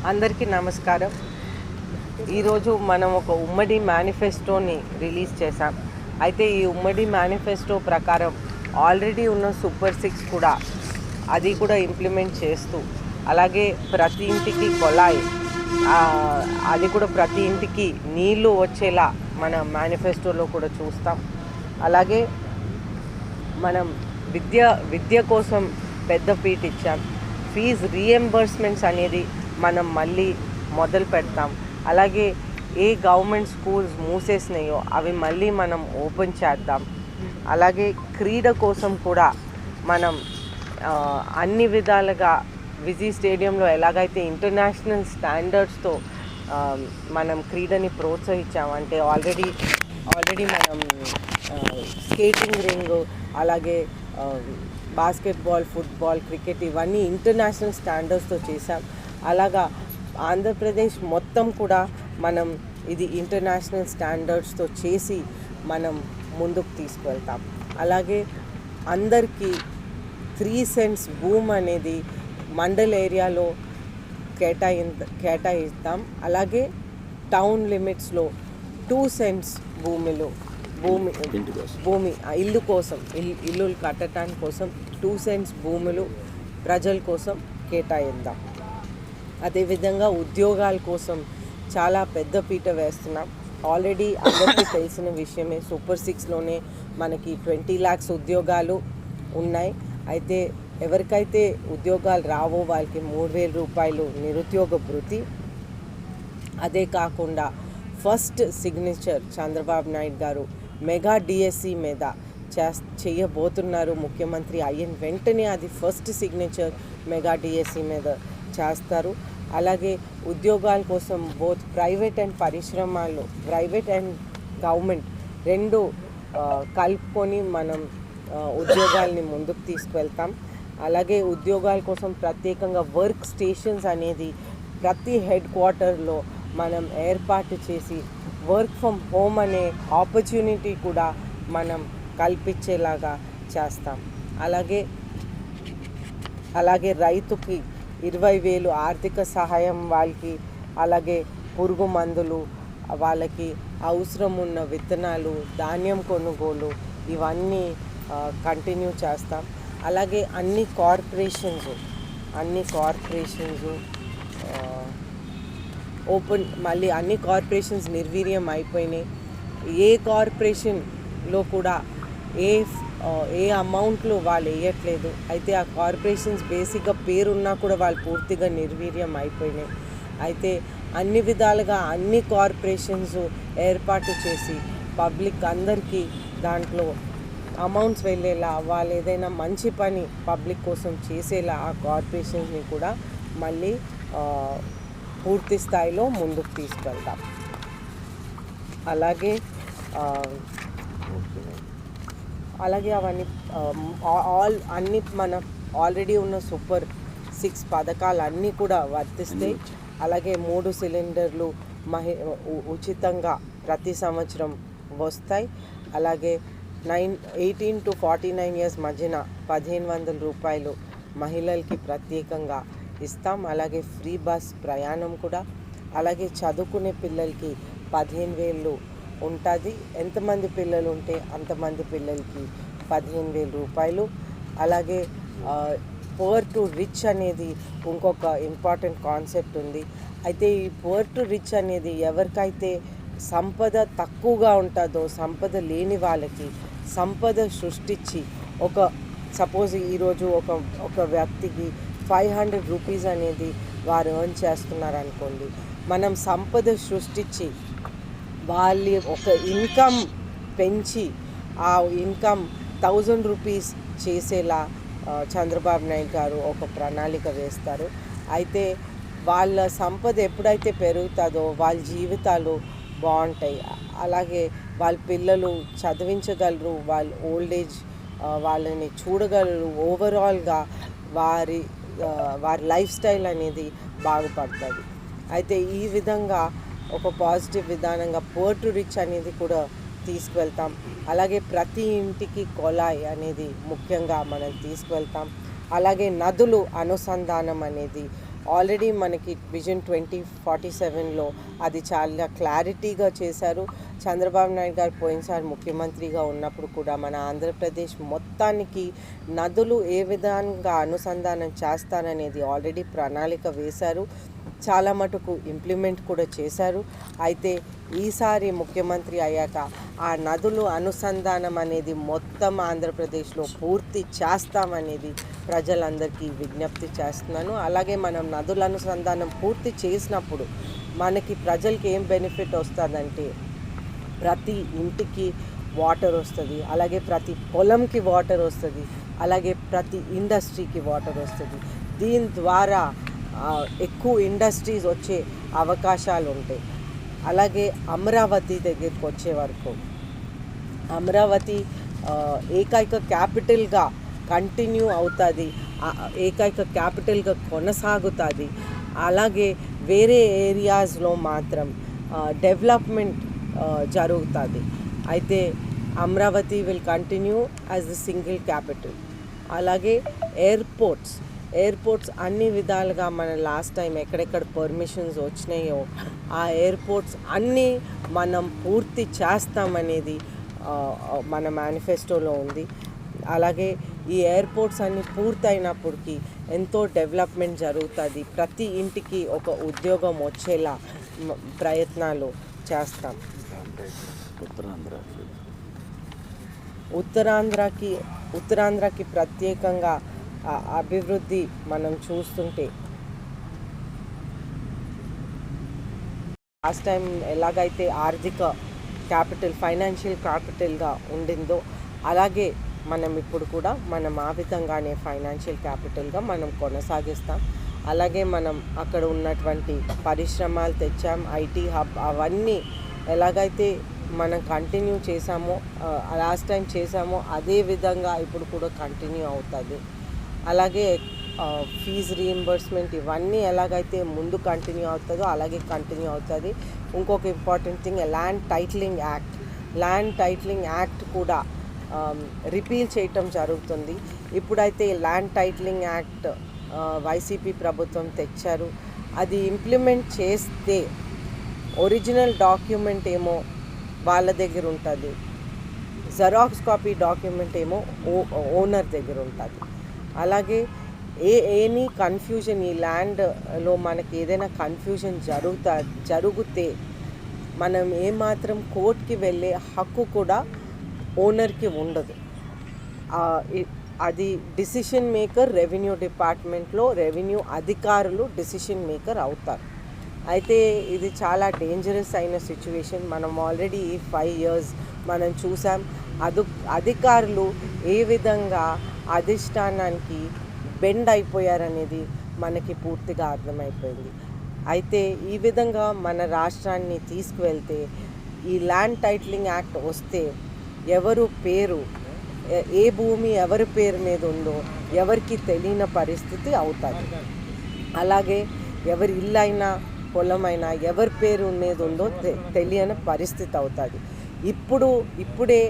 అందరికీ నమస్కారం. ఈరోజు మనం ఒక ఉమ్మడి మేనిఫెస్టోని రిలీజ్ చేశాం. అయితే ఈ ఉమ్మడి మేనిఫెస్టో ప్రకారం ఆల్రెడీ ఉన్న సూపర్ 6 కూడా అది కూడా ఇంప్లిమెంట్ చేస్తూ, అలాగే ప్రతి ఇంటికి కొలాయి, అది కూడా ప్రతి ఇంటికి నీళ్లు వచ్చేలా మన మేనిఫెస్టోలో కూడా చూస్తాం. అలాగే మనం విద్య కోసం పెద్ద పీట ఇచ్చాం. ఫీజు రీఎంబర్స్మెంట్స్ అనేది మనం మళ్ళీ మొదలు పెడతాం. అలాగే ఏ గవర్నమెంట్ స్కూల్స్ మూసేసినాయో అవి మళ్ళీ మనం ఓపెన్ చేద్దాం. అలాగే క్రీడ కోసం కూడా మనం అన్ని విధాలుగా విజీ స్టేడియంలో ఎలాగైతే ఇంటర్నేషనల్ స్టాండర్డ్స్తో మనం క్రీడని ప్రోత్సహించామంటే ఆల్రెడీ మనం స్కేటింగ్ రింగ్, అలాగే బాస్కెట్బాల్, ఫుట్బాల్, క్రికెట్ ఇవన్నీ ఇంటర్నేషనల్ స్టాండర్డ్స్తో చేసాం. అలాగా ఆంధ్రప్రదేశ్ మొత్తం కూడా మనం ఇది ఇంటర్నేషనల్ స్టాండర్డ్స్తో చేసి మనం ముందుకు తీసుకువెళ్తాం. అలాగే అందరికీ 3 సెంట్స్ భూమి అనేది మండల్ ఏరియాలో కేటాయిస్తాం. అలాగే టౌన్ లిమిట్స్లో 2 సెంట్స్ భూమి ఇల్లు కోసం, ఇల్లులు కట్టడానికి కోసం 2 సెంట్స్ భూములు ప్రజల కోసం కేటాయిద్దాం. అదేవిధంగా ఉద్యోగాల కోసం చాలా పెద్ద పీట వేస్తున్నాం. ఆల్రెడీ అందరికీ తెలిసిన విషయమే, సూపర్ 6లోనే మనకి 20 lakhs ఉద్యోగాలు ఉన్నాయి. అయితే ఎవరికైతే ఉద్యోగాలు రావో వాళ్ళకి 3,000 రూపాయలు నిరుద్యోగ భృతి. అదే కాకుండా ఫస్ట్ సిగ్నేచర్ చంద్రబాబు నాయుడు గారు మెగా డిఎస్సి మీద చేయబోతున్నారు. ముఖ్యమంత్రి అయిన వెంటనే అది ఫస్ట్ సిగ్నేచర్ మెగా డిఎస్సి మీద చేస్తారు. అలాగే ఉద్యోగాల కోసం బోత్ ప్రైవేట్ అండ్ పరిశ్రమలు, ప్రైవేట్ అండ్ గవర్నమెంట్ రెండు కలుపుకొని మనం ఉద్యోగాల్ని ముందుకు తీసుకువెళ్తాం. అలాగే ఉద్యోగాల కోసం ప్రత్యేకంగా వర్క్ స్టేషన్స్ అనేది ప్రతి హెడ్ క్వార్టర్లో మనం ఏర్పాటు చేసి వర్క్ ఫ్రమ్ హోమ్ అనే ఆపర్చునిటీ కూడా మనం కల్పించేలాగా చేస్తాం. అలాగే రైతుకి 20,000 ఆర్థిక సహాయం వాళ్ళకి, అలాగే పురుగు మందులు, వాళ్ళకి అవసరం ఉన్న విత్తనాలు, ధాన్యం కొనుగోలు ఇవన్నీ కంటిన్యూ చేస్తాం. అలాగే అన్ని కార్పొరేషన్స్ ఓపెన్, మళ్ళీ అన్ని కార్పొరేషన్స్ నిర్వీర్యం అయిపోయినాయి. ఏ కార్పొరేషన్లో కూడా ఏ అమౌంట్లో వాళ్ళు వేయట్లేదు. అయితే ఆ కార్పొరేషన్స్ బేసిక్గా పేరున్నా కూడా వాళ్ళు పూర్తిగా నిర్వీర్యం అయిపోయినాయి. అయితే అన్ని విధాలుగా అన్ని కార్పొరేషన్స్ ఏర్పాటు చేసి పబ్లిక్ అందరికీ దాంట్లో అమౌంట్స్ వెళ్ళేలా, వాళ్ళు ఏదైనా మంచి పని పబ్లిక్ కోసం చేసేలా ఆ కార్పొరేషన్స్ని కూడా మళ్ళీ పూర్తి స్థాయిలో ముందుకు తీసుకెళ్తాం. అలాగే అవన్నీ అన్ని మన ఆల్రెడీ ఉన్న సూపర్ 6 పథకాలు అన్నీ కూడా వర్తిస్తాయి. అలాగే 3 సిలిండర్లు ఉచితంగా ప్రతి సంవత్సరం వస్తాయి. అలాగే 18 to 49 years మధ్యన 1,500 రూపాయలు మహిళలకి ప్రత్యేకంగా ఇస్తాం. అలాగే ఫ్రీ బస్ ప్రయాణం కూడా. అలాగే చదువుకునే పిల్లలకి 15,000 ఉంటుంది. ఎంతమంది పిల్లలు ఉంటే అంతమంది పిల్లలకి 15,000 రూపాయలు. అలాగే పువర్ టు రిచ్ అనేది ఇంకొక ఇంపార్టెంట్ కాన్సెప్ట్ ఉంది. అయితే ఈ పువర్ టు రిచ్ అనేది ఎవరికైతే సంపద తక్కువగా ఉంటుందో, సంపద లేని వాళ్ళకి సంపద సృష్టించి, సపోజ్ ఈరోజు ఒక వ్యక్తికి 500 రూపీస్ అనేది వారు ఎర్న్ చేస్తున్నారు అనుకోండి, మనం సంపద సృష్టించి వాళ్ళ ఒక ఇన్కమ్ పెంచి ఆ ఇన్కమ్ 1,000 రూపీస్ చేసేలా చంద్రబాబు నాయుడు గారు ఒక ప్రణాళిక వేస్తారు. అయితే వాళ్ళ సంపద ఎప్పుడైతే పెరుగుతుందో వాళ్ళ జీవితాలు బాగుంటాయి. అలాగే వాళ్ళ పిల్లలు చదివించగలరు, వాళ్ళ ఓల్డ్ ఏజ్ వాళ్ళని చూడగలరు. ఓవరాల్గా వారి లైఫ్ స్టైల్ అనేది బాగుపడుతుంది. అయితే ఈ విధంగా ఒక పాజిటివ్ విధానంగా పువర్ టు రిచ్ అనేది కూడా తీసుకువెళ్తాం. అలాగే ప్రతి ఇంటికి కొలాయి అనేది ముఖ్యంగా మనం తీసుకువెళ్తాం. అలాగే నదులు అనుసంధానం అనేది ఆల్రెడీ మనకి విజన్ 2047లో అది చాలా క్లారిటీగా చేశారు. చంద్రబాబు నాయుడు గారు పోయినసారి ముఖ్యమంత్రిగా ఉన్నప్పుడు కూడా మన ఆంధ్రప్రదేశ్ మొత్తానికి నదులు ఏ విధంగా అనుసంధానం చేస్తారనేది ఆల్రెడీ ప్రణాళిక వేశారు. చాలా మటుకు ఇంప్లిమెంట్ కూడా చేశారు. అయితే ఈసారి ముఖ్యమంత్రి అయ్యాక ఆ నదులు అనుసంధానం అనేది మొత్తం ఆంధ్రప్రదేశ్లో పూర్తి చేస్తామనేది ప్రజలందరికీ విజ్ఞప్తి చేస్తున్నాను. అలాగే మనం నదుల అనుసంధానం పూర్తి చేసినప్పుడు మనకి ప్రజలకి ఏం బెనిఫిట్ వస్తుందంటే ప్రతి ఇంటికి వాటర్ వస్తుంది, అలాగే ప్రతి పొలంకి వాటర్ వస్తుంది, అలాగే ప్రతి ఇండస్ట్రీకి వాటర్ వస్తుంది. దీని ద్వారా ఎక్కువ ఇండస్ట్రీస్ వచ్చే అవకాశాలు ఉంటాయి. అలాగే అమరావతి దగ్గరికి వచ్చే వరకు అమరావతి ఏకైక క్యాపిటల్గా కంటిన్యూ అవుతుంది, ఏకైక క్యాపిటల్గా కొనసాగుతుంది. అలాగే వేరే ఏరియాస్లో మాత్రం డెవలప్మెంట్ జరుగుతుంది. అయితే Amaravati will continue as the single capital. అలాగే ఎయిర్పోర్ట్స్ అన్ని విధాలుగా మన లాస్ట్ టైం ఎక్కడెక్కడ పర్మిషన్స్ వచ్చినాయో ఆ ఎయిర్పోర్ట్స్ అన్నీ మనం పూర్తి చేస్తామనేది మన మేనిఫెస్టోలో ఉంది. అలాగే ఈ ఎయిర్పోర్ట్స్ అన్నీ పూర్తయినప్పటికీ ఎంతో డెవలప్మెంట్ జరుగుతుంది. ప్రతి ఇంటికి ఒక ఉద్యోగం వచ్చేలా ప్రయత్నాలు చేస్తాం. ఉత్తరాంధ్రకి ప్రత్యేకంగా అభివృద్ధి మనం చూస్తుంటే లాస్ట్ టైం ఎలాగైతే ఆర్థిక క్యాపిటల్, ఫైనాన్షియల్ క్యాపిటల్గా ఉండిందో అలాగే మనం ఇప్పుడు కూడా మనం ఆ విధంగానే ఫైనాన్షియల్ క్యాపిటల్గా మనం కొనసాగిస్తాం. అలాగే మనం అక్కడ ఉన్నటువంటి పరిశ్రమలు తెచ్చాం, ఐటీ హబ్ అవన్నీ ఎలాగైతే మనం కంటిన్యూ చేసామో లాస్ట్ టైం చేసామో అదే విధంగా ఇప్పుడు కూడా కంటిన్యూ అవుతుంది. అలాగే ఫీజు రీయింబర్స్మెంట్ ఇవన్నీ ఎలాగైతే ముందు కంటిన్యూ అవుతుందో అలాగే కంటిన్యూ అవుతుంది. ఇంకొక important thing land titling act కూడా రిపీల్ చేయటం జరుగుతుంది. ఇప్పుడైతే ల్యాండ్ టైటిలింగ్ యాక్ట్ వైసీపీ ప్రభుత్వం తెచ్చారు. అది ఇంప్లిమెంట్ చేస్తే ఒరిజినల్ డాక్యుమెంట్ ఏమో వాళ్ళ దగ్గర ఉంటుంది, జెరాక్స్ కాపీ డాక్యుమెంట్ ఏమో ఓనర్ దగ్గర ఉంటుంది. అలాగే ఎనీ కన్ఫ్యూజన్ ఈ ల్యాండ్లో మనకి ఏదైనా కన్ఫ్యూజన్ జరిగితే మనం ఏమాత్రం కోర్టుకి వెళ్ళే హక్కు కూడా ఓనర్కి ఉండదు. అది డిసిషన్ మేకర్ రెవెన్యూ డిపార్ట్మెంట్లో రెవెన్యూ అధికారులు డిసిషన్ మేకర్ అవుతారు. అయితే ఇది చాలా డేంజరస్ అయిన సిచ్యువేషన్. మనం ఆల్రెడీ 5 years మనం చూసాం. అధికారులు ఏ విధంగా అధిష్టానానికి బెండ్ అయిపోయారనేది మనకి పూర్తిగా అర్థమైపోయింది. అయితే ఈ విధంగా మన రాష్ట్రాన్ని తీసుకువెళ్తే ఈ ల్యాండ్ టైటిలింగ్ యాక్ట్ వస్తే ఎవరు పేరు, ఏ భూమి ఎవరి పేరు మీద ఉందో ఎవరికి తెలియని పరిస్థితి అవుతుంది. అలాగే ఎవరి ఇల్లైనా పొలమైనా ఎవరి పేరు ఉన్నది ఉందో తెలియని పరిస్థితి అవుతుంది. ఇప్పుడే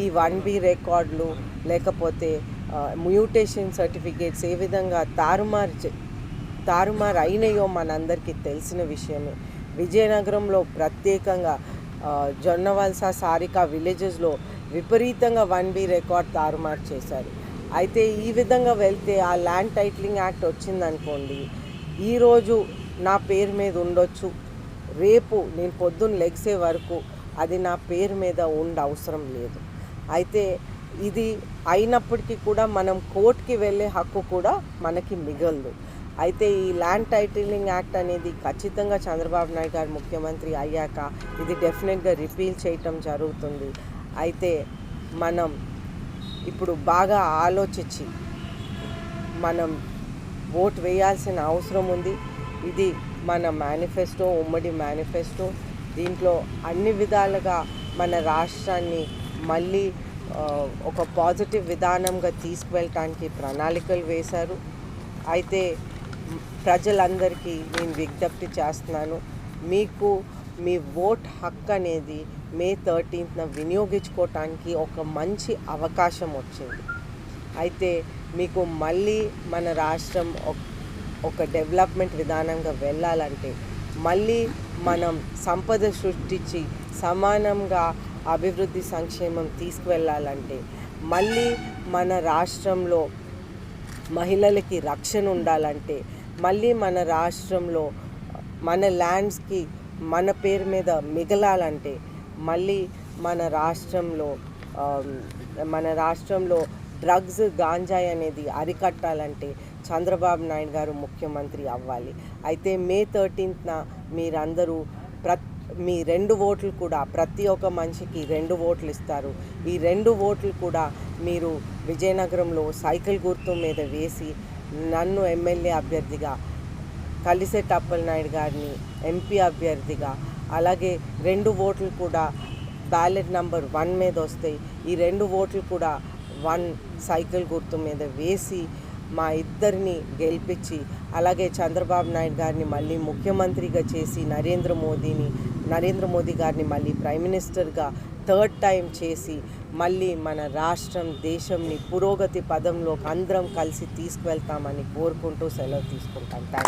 ఈ 1B రికార్డులు లేకపోతే మ్యూటేషన్ సర్టిఫికేట్స్ ఏ విధంగా తారుమారు అయినాయో మనందరికీ తెలిసిన విషయమే. విజయనగరంలో ప్రత్యేకంగా జొన్నవలస, సారిక విలేజెస్లో విపరీతంగా 1B రికార్డ్ తారుమారు చేశారు. అయితే ఈ విధంగా వెళ్తే ఆ ల్యాండ్ టైటిలింగ్ యాక్ట్ వచ్చిందనుకోండి, ఈరోజు నా పేరు మీద ఉండొచ్చు, రేపు నేను పొద్దున్న లెగ్సే వరకు అది నా పేరు మీద అవసరం లేదు. అయితే ఇది అయినప్పటికీ కూడా మనం కోర్టుకి వెళ్ళే హక్కు కూడా మనకి మిగలదు. అయితే ఈ ల్యాండ్ టైటిలింగ్ యాక్ట్ అనేది ఖచ్చితంగా చంద్రబాబు నాయుడు గారు ముఖ్యమంత్రి అయ్యాక ఇది డెఫినెట్గా రిపీల్ చేయటం జరుగుతుంది. అయితే మనం ఇప్పుడు బాగా ఆలోచించి మనం ఓటు వేయాల్సిన అవసరం ఉంది. ఇది మన మేనిఫెస్టో, ఉమ్మడి మేనిఫెస్టో. దీంట్లో అన్ని విధాలుగా మన రాష్ట్రాన్ని మళ్ళీ ఒక పాజిటివ్ విధానంగా తీసుకువెళ్ళటానికి ప్రణాళికలు వేశారు. అయితే ప్రజలందరికీ నేను విజ్ఞప్తి చేస్తున్నాను, మీకు మీ ఓట్ హక్కు అనేది May 13th వినియోగించుకోవటానికి ఒక మంచి అవకాశం వచ్చింది. అయితే మీకు మళ్ళీ మన రాష్ట్రం ఒక డెవలప్మెంట్ విధానంగా వెళ్ళాలంటే, మళ్ళీ మనం సంపద సృష్టించి సమానంగా అభివృద్ధి సంక్షేమం తీసుకువెళ్ళాలంటే, మళ్ళీ మన రాష్ట్రంలో మహిళలకి రక్షణ ఉండాలంటే, మళ్ళీ మన రాష్ట్రంలో మన ల్యాండ్స్కి మన పేరు మీద మిగలాలంటే, మళ్ళీ మన రాష్ట్రంలో డ్రగ్స్ గాంజాయి అనేది అరికట్టాలంటే చంద్రబాబు నాయుడు గారు ముఖ్యమంత్రి అవ్వాలి. అయితే మే 13న మీరందరూ మీ 2 ఓట్లు కూడా ప్రతి ఒక్క మనిషికి 2 ఓట్లు ఇస్తారు. ఈ 2 ఓట్లు కూడా మీరు విజయనగరంలో సైకిల్ గుర్తు మీద వేసి నన్ను ఎమ్మెల్యే అభ్యర్థిగా, కలిసెట్టి అప్పలనాయుడు గారిని ఎంపీ అభ్యర్థిగా, అలాగే 2 ఓట్లు కూడా బ్యాలెట్ నంబర్ 1 మీద వస్తాయి. ఈ 2 ఓట్లు కూడా 1 సైకిల్ గుర్తు మీద వేసి మా ఇద్దరిని గెలిపించి, అలాగే చంద్రబాబు నాయుడు గారిని మళ్ళీ ముఖ్యమంత్రిగా చేసి నరేంద్ర మోదీ గారిని మళ్ళీ ప్రైమ్ మినిస్టర్గా 3rd టైం చేసి మళ్ళీ మన రాష్ట్రం దేశంని పురోగతి పదంలోకి అందరం కలిసి తీసుకువెళ్తామని కోరుకుంటూ సెలవు తీసుకుంటాం.